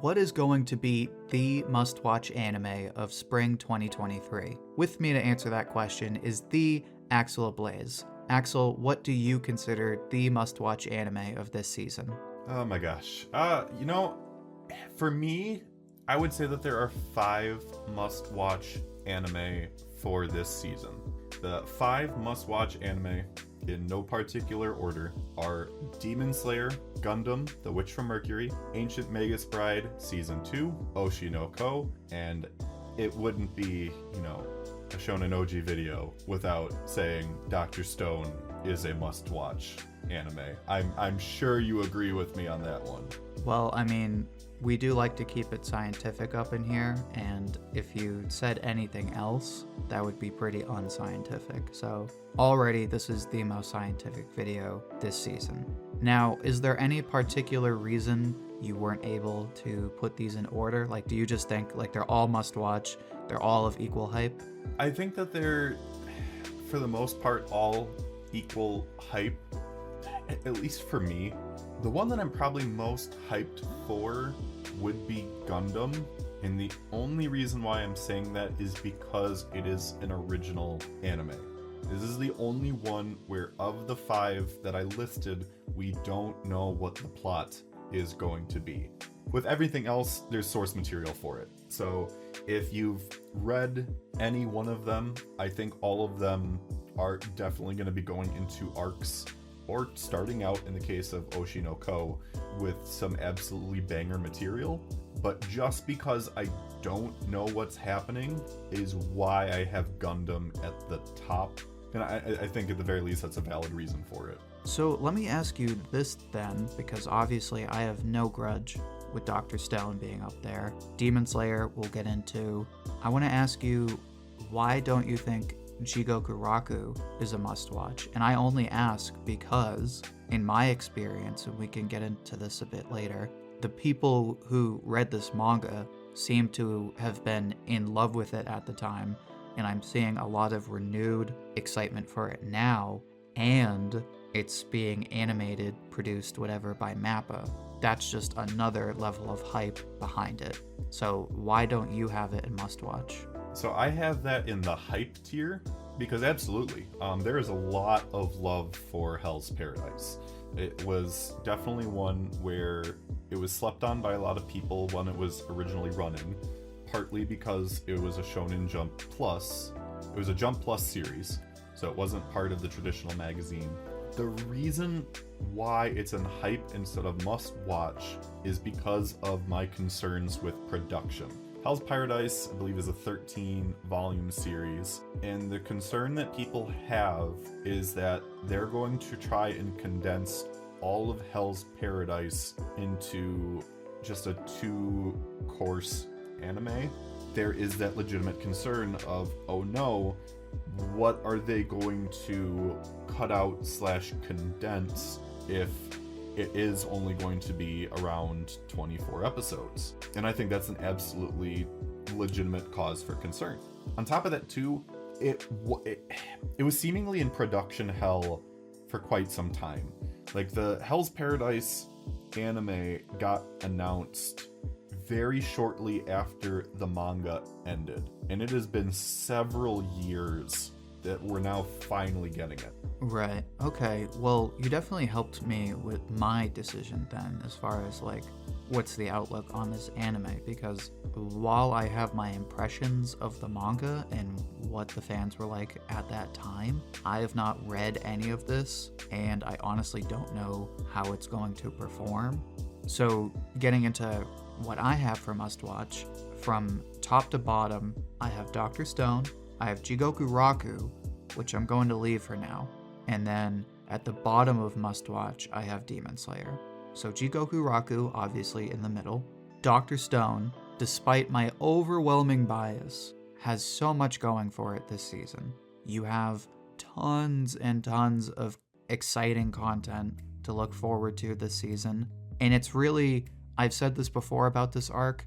what is going to be the must-watch anime of spring 2023? With me to answer that question is the Axel Ablaze. Axel, what do you consider the must-watch anime of this season? Oh my gosh. For me, I would say that there are 5 must-watch anime for this season. The 5 must-watch anime, in no particular order, are Demon Slayer, Gundam, The Witch from Mercury, Ancient Magus Bride Season 2, Oshi no Ko, and it wouldn't be, a Shonen Ouji video without saying Dr. Stone is a must-watch anime. I'm sure you agree with me on that one. Well, I mean, we do like to keep it scientific up in here, and if you said anything else, that would be pretty unscientific. So already this is the most scientific video this season. Now, is there any particular reason you weren't able to put these in order? Like, do you just think like they're all must watch, they're all of equal hype? I think that they're, for the most part, all equal hype, at least for me. The one that I'm probably most hyped for would be Gundam, and the only reason why I'm saying that is because it is an original anime. This is the only one where, of the 5 that I listed, we don't know what the plot is going to be. With everything else, there's source material for it. So if you've read any one of them, I think all of them are definitely going to be going into arcs, or starting out, in the case of Oshi no Ko, with some absolutely banger material. But just because I don't know what's happening is why I have Gundam at the top. And I think at the very least that's a valid reason for it. So let me ask you this then, because obviously I have no grudge with Dr. Stone being up there. Demon Slayer we'll get into. I want to ask you, why don't you think Jigokuraku is a must-watch? And I only ask because, in my experience, and we can get into this a bit later, the people who read this manga seem to have been in love with it at the time, and I'm seeing a lot of renewed excitement for it now, and it's being animated, produced, whatever, by MAPPA. That's just another level of hype behind it. So why don't you have it in must-watch? So I have that in the hype tier because absolutely, there is a lot of love for Hell's Paradise. It was definitely one where it was slept on by a lot of people when it was originally running, partly because it was a Shonen Jump Plus. It was a Jump Plus series, so it wasn't part of the traditional magazine. The reason why it's in hype instead of must-watch is because of my concerns with production. Hell's Paradise, I believe, is a 13-volume series, and the concern that people have is that they're going to try and condense all of Hell's Paradise into just a 2-course anime. There is that legitimate concern of, oh no, what are they going to cut out / condense if it is only going to be around 24 episodes? And I think that's an absolutely legitimate cause for concern. On top of that too, it was seemingly in production hell for quite some time. Like, the Hell's Paradise anime got announced very shortly after the manga ended, and it has been several years that we're now finally getting it. Right. Okay. Well, you definitely helped me with my decision then, as far as like what's the outlook on this anime, because while I have my impressions of the manga and what the fans were like at that time, I have not read any of this, and I honestly don't know how it's going to perform. So getting into what I have for must watch, from top to bottom, I have Dr. Stone, I have Jigokuraku, which I'm going to leave for now, and then at the bottom of must watch, I have Demon Slayer. So Jigokuraku, obviously in the middle. Dr. Stone, despite my overwhelming bias, has so much going for it this season. You have tons and tons of exciting content to look forward to this season, and it's really, I've said this before about this arc,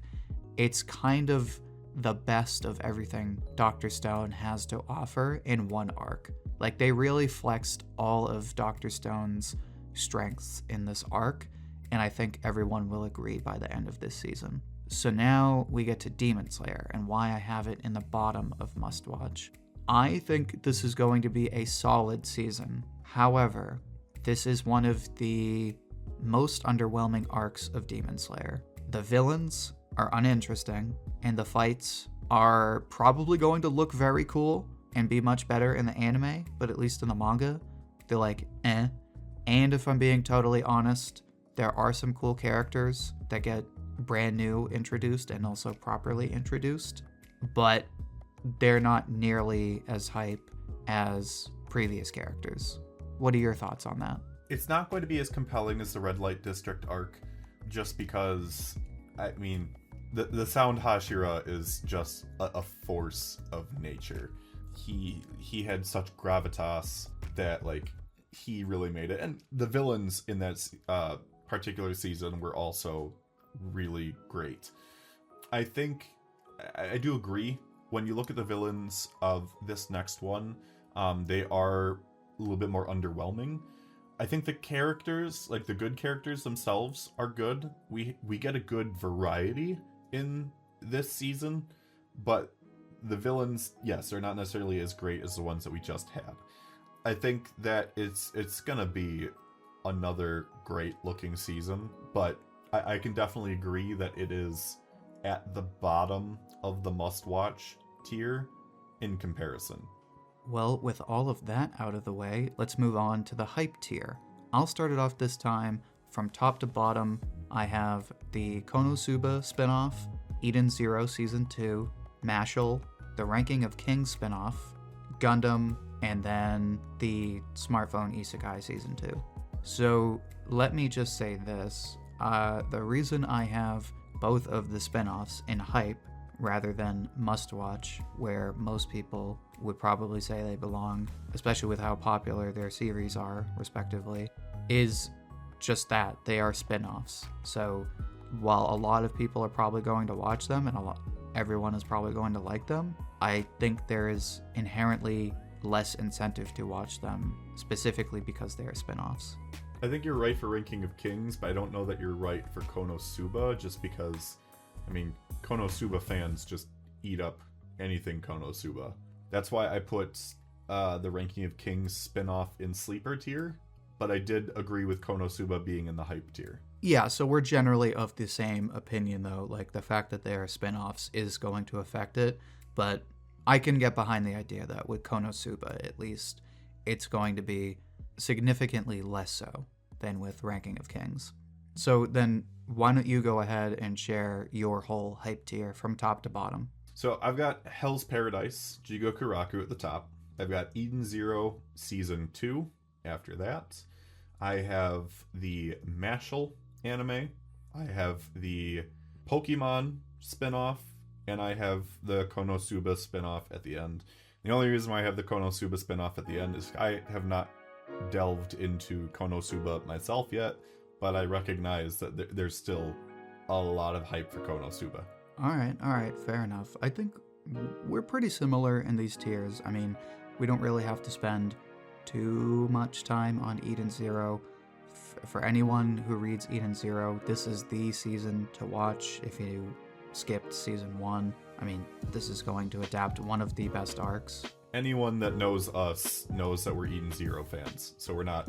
it's kind of the best of everything Dr. Stone has to offer in one arc. Like, they really flexed all of Dr. Stone's strengths in this arc, and I think everyone will agree by the end of this season. So now we get to Demon Slayer and why I have it in the bottom of Must Watch. I think this is going to be a solid season. However, this is one of the most underwhelming arcs of Demon Slayer. The villains are uninteresting, and the fights are probably going to look very cool and be much better in the anime, but at least in the manga, they're like, eh. And if I'm being totally honest, there are some cool characters that get brand new introduced and also properly introduced, but they're not nearly as hype as previous characters. What are your thoughts on that? It's not going to be as compelling as the Red Light District arc, just because, I mean, the Sound Hashira is just a force of nature. He had such gravitas that, like, he really made it. And the villains in that particular season were also really great. I think I do agree. When you look at the villains of this next one, they are a little bit more underwhelming. I think the characters, like the good characters themselves, are good. We get a good variety in this season, but the villains, yes, they're not necessarily as great as the ones that we just had. I think that it's gonna be another great looking season, but I can definitely agree that it is at the bottom of the must-watch tier in comparison. Well, with all of that out of the way, let's move on to the hype tier. I'll start it off this time from top to bottom. I have the Konosuba spinoff, Eden Zero Season 2, Mashle, the Ranking of Kings spinoff, Gundam, and then the Smartphone Isekai Season 2. So let me just say this. The reason I have both of the spinoffs in hype rather than must-watch, where most people would probably say they belong, especially with how popular their series are, respectively, is just that. They are spin-offs. So while a lot of people are probably going to watch them and everyone is probably going to like them, I think there is inherently less incentive to watch them, specifically because they are spin-offs. I think you're right for Ranking of Kings, but I don't know that you're right for Konosuba, just because, I mean, Konosuba fans just eat up anything Konosuba. That's why I put the Ranking of Kings spin-off in sleeper tier, but I did agree with Konosuba being in the hype tier. Yeah, so we're generally of the same opinion, though. Like, the fact that they are spin-offs is going to affect it, but I can get behind the idea that with Konosuba, at least, it's going to be significantly less so than with Ranking of Kings. So then, why don't you go ahead and share your whole hype tier from top to bottom? So I've got Hell's Paradise, Jigokuraku at the top. I've got Eden Zero Season 2 after that. I have the Mashle anime. I have the Pokemon spinoff. And I have the Konosuba spinoff at the end. The only reason why I have the Konosuba spinoff at the end is I have not delved into Konosuba myself yet, but I recognize that there's still a lot of hype for Konosuba. All right, fair enough. I think we're pretty similar in these tiers. I mean, we don't really have to spend too much time on Eden Zero. For anyone who reads Eden Zero, this is the season to watch if you skipped season 1. I mean, this is going to adapt one of the best arcs. Anyone that knows us knows that we're Eden Zero fans, so we're not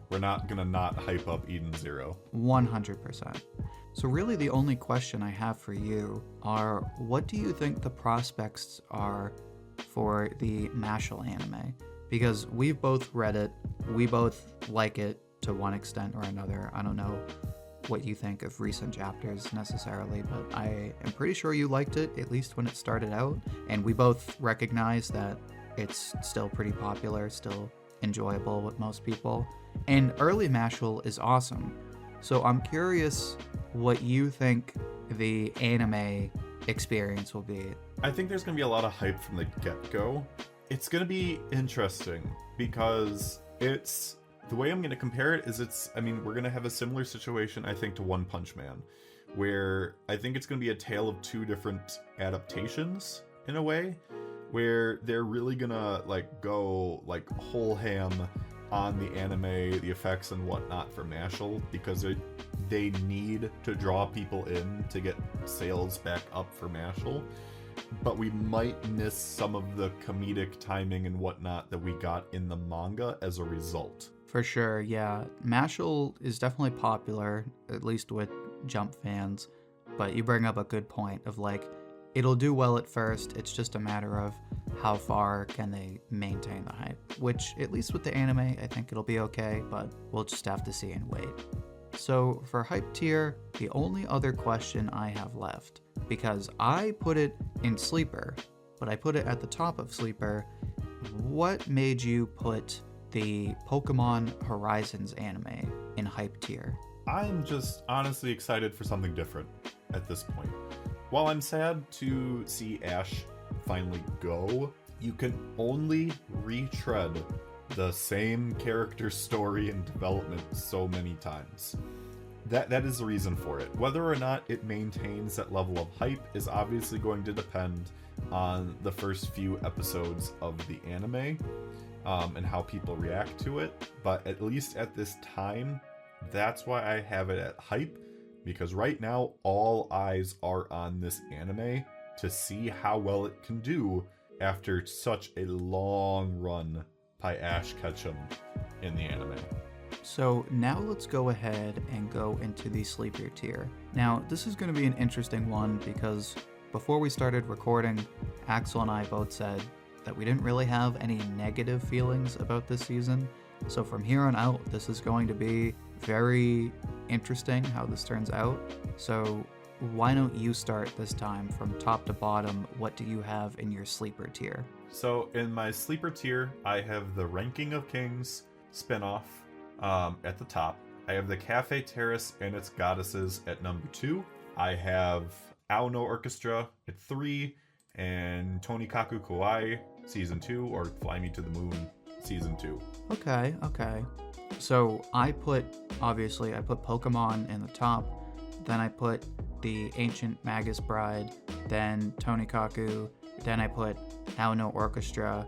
gonna not hype up Eden Zero. 100%. So really the only question I have for you are, what do you think the prospects are for the Mashle anime? Because we've both read it, we both like it to one extent or another. I don't know what you think of recent chapters necessarily, but I am pretty sure you liked it, at least when it started out, and we both recognize that it's still pretty popular, still enjoyable with most people, and early Mashle is awesome. So I'm curious what you think the anime experience will be. I think there's going to be a lot of hype from the get-go. It's going to be interesting because it's... The way I'm going to compare it is we're going to have a similar situation, I think, to One Punch Man, where I think it's going to be a tale of two different adaptations, in a way, where they're really going to, go, whole ham on the anime, the effects and whatnot for Mashle, because they need to draw people in to get sales back up for Mashal, but we might miss some of the comedic timing and whatnot that we got in the manga as a result. For sure, yeah. Mashal is definitely popular, at least with Jump fans, but you bring up a good point of like, it'll do well at first, it's just a matter of how far can they maintain the hype, which at least with the anime, I think it'll be okay, but we'll just have to see and wait. So for hype tier, the only other question I have left, because I put it in Sleeper, but I put it at the top of Sleeper, what made you put the Pokemon Horizons anime in hype tier? I'm just honestly excited for something different at this point. While I'm sad to see Ash finally go, you can only retread the same character story and development so many times. That is the reason for it. Whether or not it maintains that level of hype is obviously going to depend on the first few episodes of the anime and how people react to it. But at least at this time, that's why I have it at hype, because right now all eyes are on this anime to see how well it can do after such a long run by Ash Ketchum in the anime. So now let's go ahead and go into the Sleeper tier. Now, this is going to be an interesting one because before we started recording, Axel and I both said that we didn't really have any negative feelings about this season. So from here on out, this is going to be very interesting how this turns out. So why don't you start this time from top to bottom? What do you have in your Sleeper tier? So in my Sleeper tier, I have the Ranking of Kings spinoff at the top. I have the Cafe Terrace and its goddesses at number 2. I have Ao no Orchestra at 3, and Tonikaku Kawaii Season 2, or Fly Me to the Moon Season 2. Okay. So I put Pokemon in the top, then I put the Ancient Magus Bride, then Tonikaku, then I put Ao no Orchestra.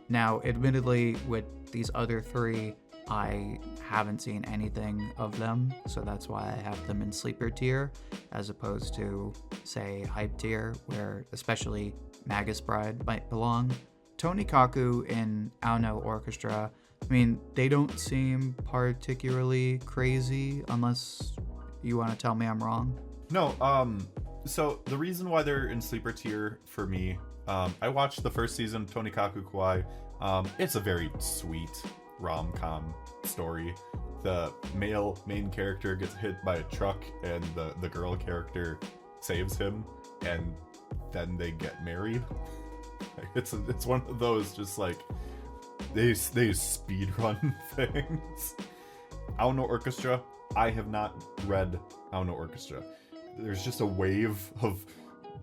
Now, admittedly, with these other 3, I haven't seen anything of them, so that's why I have them in Sleeper tier, as opposed to, say, Hype tier, where especially Magus Bride might belong. Tonikaku and Ao no Orchestra, I mean, they don't seem particularly crazy, unless you want to tell me I'm wrong. No, so the reason why they're in Sleeper tier for me, I watched the first season of Tonikaku Kawaii. It's a very sweet rom-com story. The male main character gets hit by a truck and the girl character saves him, and then they get married. It's one of those just like they speed run things. Ao no Orchestra, I have not read Ao no Orchestra. There's just a wave of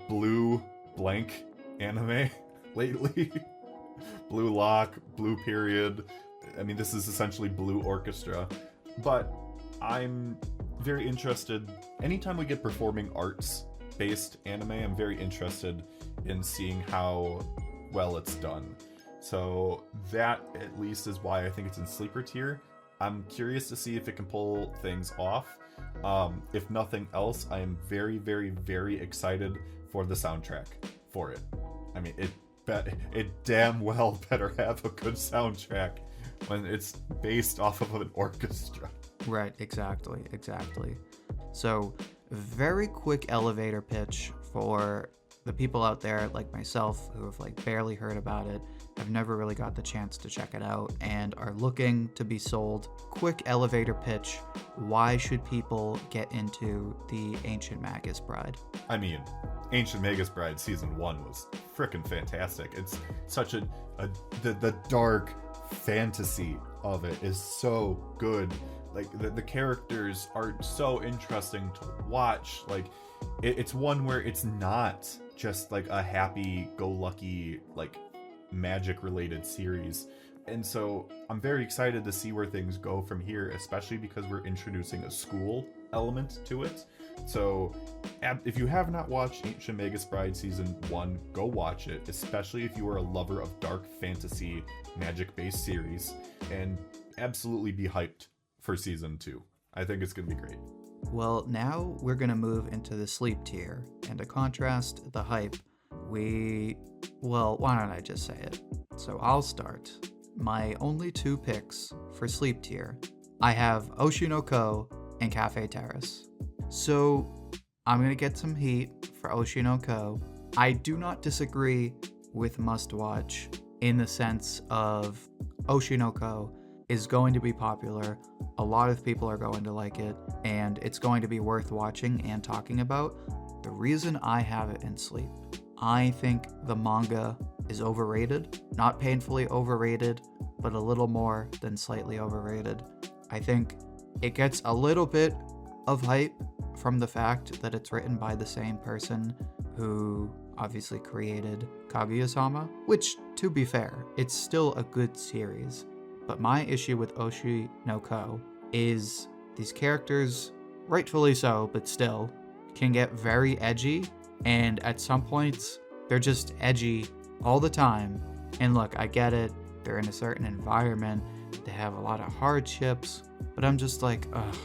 blue blank anime lately. Blue Lock, Blue Period. I mean, this is essentially Blue Orchestra. But I'm very interested. Anytime we get performing arts based anime, I'm very interested in seeing how well it's done. So that at least is why I think it's in Sleeper tier. I'm curious to see if it can pull things off. If nothing else, I am very, very, very excited for the soundtrack for it. I mean, it damn well better have a good soundtrack when it's based off of an orchestra. Right, exactly. So, very quick elevator pitch for the people out there like myself who have like barely heard about it, have never really got the chance to check it out, and are looking to be sold. Quick elevator pitch. Why should people get into the Ancient Magus Bride? I mean, Ancient Magus Bride Season 1 was freaking fantastic. It's such the dark fantasy of it is so good. Like, the characters are so interesting to watch. Like, it's one where it's not just like a happy-go-lucky, like, magic-related series. And so I'm very excited to see where things go from here, especially because we're introducing a school element to it. So if you have not watched Ancient Magus Bride Season 1, go watch it, especially if you are a lover of dark fantasy, magic-based series, and absolutely be hyped for Season 2. I think it's going to be great. Well, now we're gonna move into the sleep tier, and to contrast the hype, well, why don't I just say it? So I'll start. My only 2 picks for sleep tier, I have Oshi no Ko and Cafe Terrace. So I'm gonna get some heat for Oshi no Ko. I do not disagree with must watch in the sense of Oshi no Ko is going to be popular. A lot of people are going to like it, and it's going to be worth watching and talking about. The reason I have it in sleep, I think the manga is overrated. Not painfully overrated, but a little more than slightly overrated. I think it gets a little bit of hype from the fact that it's written by the same person who obviously created Kaguya-sama, which, to be fair, it's still a good series. But my issue with Oshi no Ko is these characters, rightfully so, but still, can get very edgy, and at some points, they're just edgy all the time. And look, I get it, they're in a certain environment, they have a lot of hardships, but I'm just like, ugh.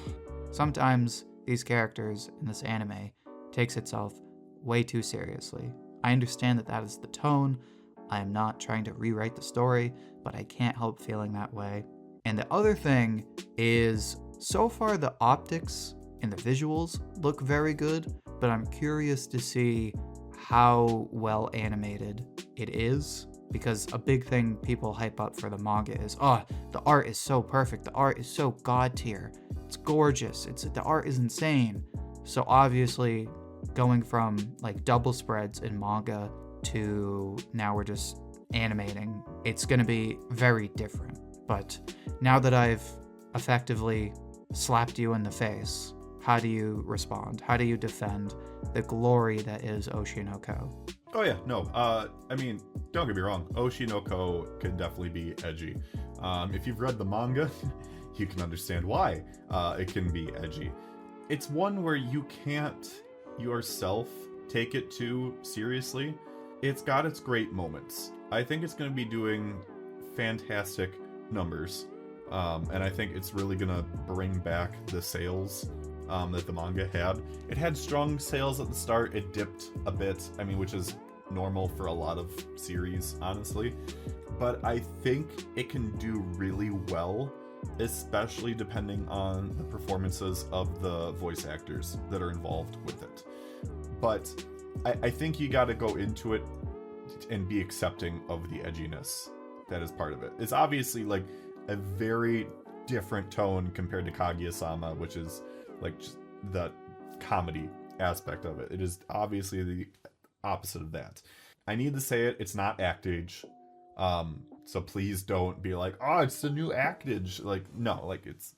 Sometimes these characters in this anime takes itself way too seriously. I understand that that is the tone. I am not trying to rewrite the story, but I can't help feeling that way. And the other thing is, so far the optics and the visuals look very good, but I'm curious to see how well animated it is, because a big thing people hype up for the manga is, oh, the art is so perfect, the art is so god tier, it's gorgeous, the art is insane. So obviously, going from like double spreads in manga to now we're just animating, it's gonna be very different. But now that I've effectively slapped you in the face, how do you respond? How do you defend the glory that is Oshi no Ko? Oh yeah, no, I mean, don't get me wrong, Oshi no Ko can definitely be edgy. If you've read the manga, you can understand why it can be edgy. It's one where you can't yourself take it too seriously. It's got its great moments. I think it's going to be doing fantastic numbers, and I think it's really going to bring back the sales that the manga had. It had strong sales at the start. It dipped a bit, I mean, which is normal for a lot of series, honestly. But I think it can do really well, especially depending on the performances of the voice actors that are involved with it. But I think you got to go into it and be accepting of the edginess that is part of it. It's obviously like a very different tone compared to Kaguya-sama, which is like just the comedy aspect of it. It is obviously the opposite of that. I need to say it, it's not act age. So please don't be like, oh, it's the new act age. Like, no, like it's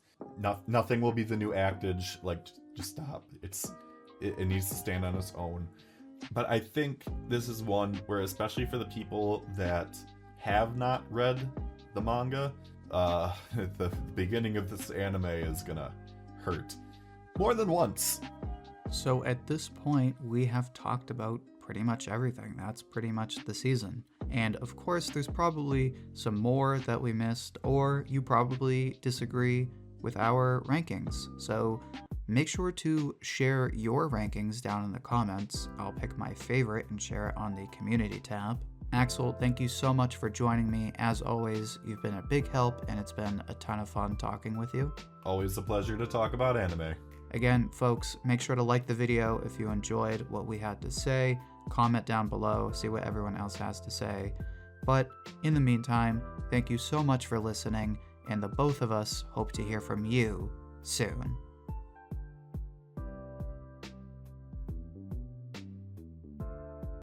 nothing will be the new act age. Like, just stop. It needs to stand on its own. But I think this is one where, especially for the people that have not read the manga, the beginning of this anime is gonna hurt more than once. So at this point, we have talked about pretty much everything. That's pretty much the season. And of course, there's probably some more that we missed, or you probably disagree with our rankings. So make sure to share your rankings down in the comments. I'll pick my favorite and share it on the community tab. Axel, thank you so much for joining me. As always, you've been a big help, and it's been a ton of fun talking with you. Always a pleasure to talk about anime. Again, folks, make sure to like the video if you enjoyed what we had to say. Comment down below, see what everyone else has to say. But in the meantime, thank you so much for listening, and the both of us hope to hear from you soon.